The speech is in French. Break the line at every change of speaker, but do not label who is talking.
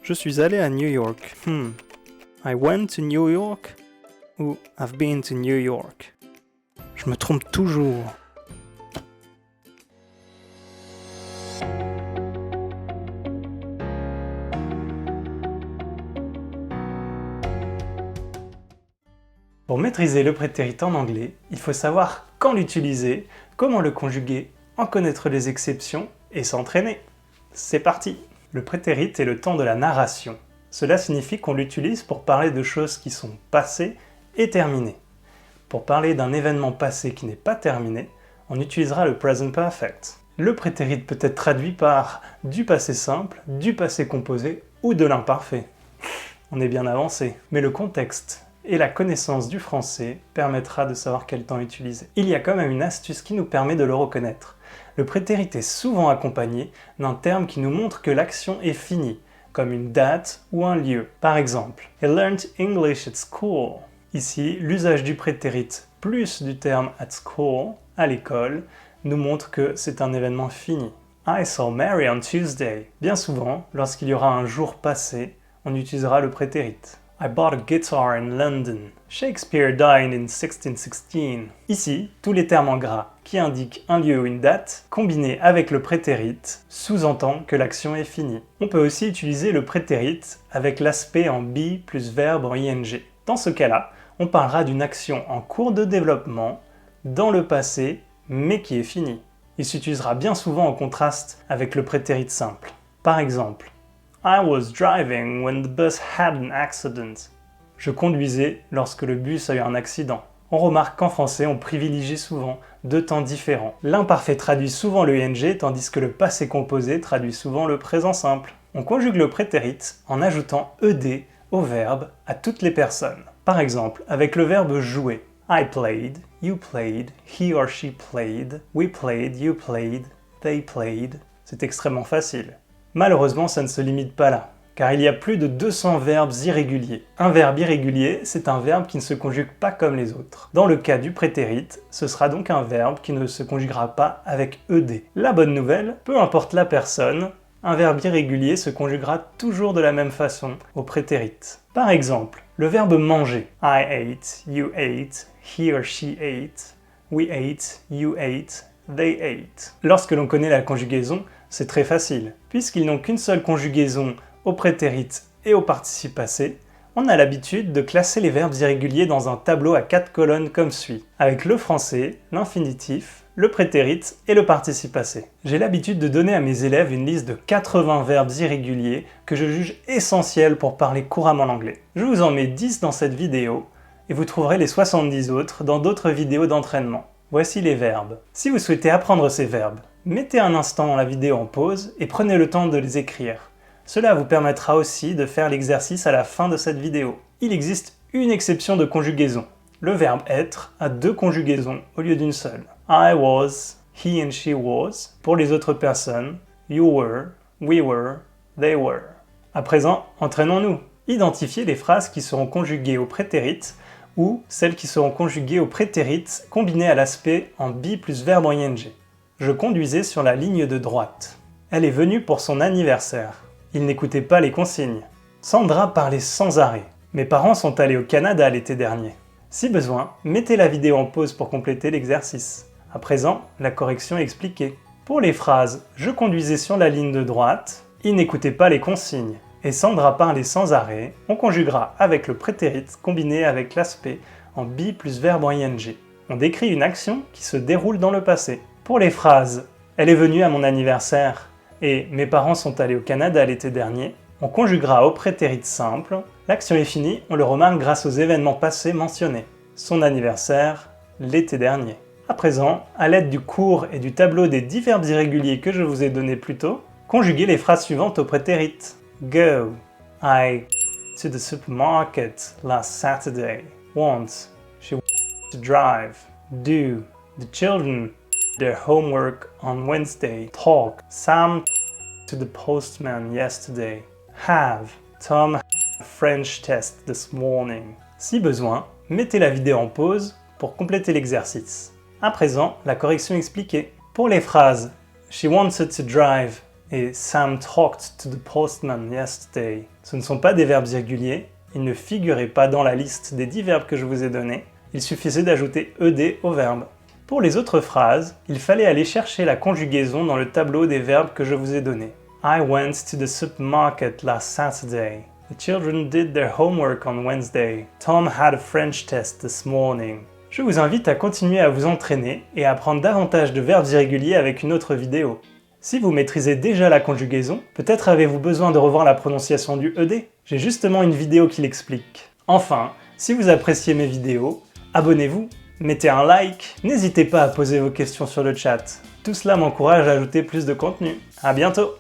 Je suis allé à New York. I went to New York ou I've been to New York. Je me trompe toujours. Pour maîtriser le prétérit en anglais, il faut savoir quand l'utiliser, comment le conjuguer, en connaître les exceptions et s'entraîner. C'est parti! Le prétérit est le temps de la narration. Cela signifie qu'on l'utilise pour parler de choses qui sont passées et terminées. Pour parler d'un événement passé qui n'est pas terminé, on utilisera le present perfect. Le prétérit peut être traduit par du passé simple, du passé composé ou de l'imparfait. On est bien avancé. Mais le contexte et la connaissance du français permettra de savoir quel temps utiliser. Il y a quand même une astuce qui nous permet de le reconnaître. Le prétérit est souvent accompagné d'un terme qui nous montre que l'action est finie, comme une date ou un lieu. Par exemple, He learned English at school. Ici, l'usage du prétérit plus du terme at school, à l'école, nous montre que c'est un événement fini. I saw Mary on Tuesday. Bien souvent, lorsqu'il y aura un jour passé, on utilisera le prétérit. I bought a guitar in London. Shakespeare died in 1616. Ici, tous les termes en gras qui indiquent un lieu ou une date, combinés avec le prétérit, sous-entend que l'action est finie. On peut aussi utiliser le prétérit avec l'aspect en be plus verbe en ing. Dans ce cas-là, on parlera d'une action en cours de développement, dans le passé, mais qui est finie. Il s'utilisera bien souvent en contraste avec le prétérit simple. Par exemple, I was driving when the bus had an accident. Je conduisais lorsque le bus a eu un accident. On remarque qu'en français, on privilégie souvent deux temps différents. L'imparfait traduit souvent le ing, tandis que le passé composé traduit souvent le présent simple. On conjugue le prétérit en ajoutant ed au verbe à toutes les personnes. Par exemple, avec le verbe jouer. I played, you played, he or she played, we played, you played, they played. C'est extrêmement facile. Malheureusement, ça ne se limite pas là, car il y a plus de 200 verbes irréguliers. Un verbe irrégulier, c'est un verbe qui ne se conjugue pas comme les autres. Dans le cas du prétérit, ce sera donc un verbe qui ne se conjuguera pas avec ed. La bonne nouvelle, peu importe la personne, un verbe irrégulier se conjuguera toujours de la même façon au prétérit. Par exemple, le verbe manger. I ate, you ate, he or she ate, we ate, you ate, they ate. Lorsque l'on connaît la conjugaison, c'est très facile. Puisqu'ils n'ont qu'une seule conjugaison au prétérit et au participe passé, on a l'habitude de classer les verbes irréguliers dans un tableau à 4 colonnes comme suit, avec le français, l'infinitif, le prétérit et le participe passé. J'ai l'habitude de donner à mes élèves une liste de 80 verbes irréguliers que je juge essentiels pour parler couramment l'anglais. Je vous en mets 10 dans cette vidéo et vous trouverez les 70 autres dans d'autres vidéos d'entraînement. Voici les verbes. Si vous souhaitez apprendre ces verbes, mettez un instant la vidéo en pause et prenez le temps de les écrire. Cela vous permettra aussi de faire l'exercice à la fin de cette vidéo. Il existe une exception de conjugaison. Le verbe être a 2 conjugaisons au lieu d'une seule. I was, he and she was. Pour les autres personnes, you were, we were, they were. À présent, entraînons-nous. Identifiez les phrases qui seront conjuguées au prétérit ou celles qui seront conjuguées au prétérit combinées à l'aspect en be plus verbe en ing. Je conduisais sur la ligne de droite. Elle est venue pour son anniversaire. Il n'écoutait pas les consignes. Sandra parlait sans arrêt. Mes parents sont allés au Canada l'été dernier. Si besoin, mettez la vidéo en pause pour compléter l'exercice. À présent, la correction est expliquée. Pour les phrases « Je conduisais sur la ligne de droite »,« Il n'écoutait pas les consignes » et « Sandra parlait sans arrêt », on conjuguera avec le prétérit combiné avec l'aspect en be plus verbe en ing. On décrit une action qui se déroule dans le passé. Pour les phrases « Elle est venue à mon anniversaire » et « Mes parents sont allés au Canada l'été dernier », on conjuguera au prétérit simple. L'action est finie, on le remarque grâce aux événements passés mentionnés. Son anniversaire, l'été dernier. À présent, à l'aide du cours et du tableau des 10 verbes irréguliers que je vous ai donnés plus tôt, conjuguez les phrases suivantes au prétérit. Go. I to the supermarket last Saturday. Want. She wants to drive. Do. The children their homework on Wednesday. Talk. Sam to the postman yesterday. Have. Tom had a French test this morning. Si besoin, mettez la vidéo en pause pour compléter l'exercice. À présent, la correction expliquée. Pour les phrases She wanted to drive et Sam talked to the postman yesterday. Ce ne sont pas des verbes irréguliers, ils ne figuraient pas dans la liste des 10 verbes que je vous ai donnés, il suffisait d'ajouter ed au verbe. Pour les autres phrases, il fallait aller chercher la conjugaison dans le tableau des verbes que je vous ai donnés. I went to the supermarket last Saturday. The children did their homework on Wednesday. Tom had a French test this morning. Je vous invite à continuer à vous entraîner et à apprendre davantage de verbes irréguliers avec une autre vidéo. Si vous maîtrisez déjà la conjugaison, peut-être avez-vous besoin de revoir la prononciation du ed. J'ai justement une vidéo qui l'explique. Enfin, si vous appréciez mes vidéos, abonnez-vous, mettez un like, n'hésitez pas à poser vos questions sur le chat. Tout cela m'encourage à ajouter plus de contenu. À bientôt!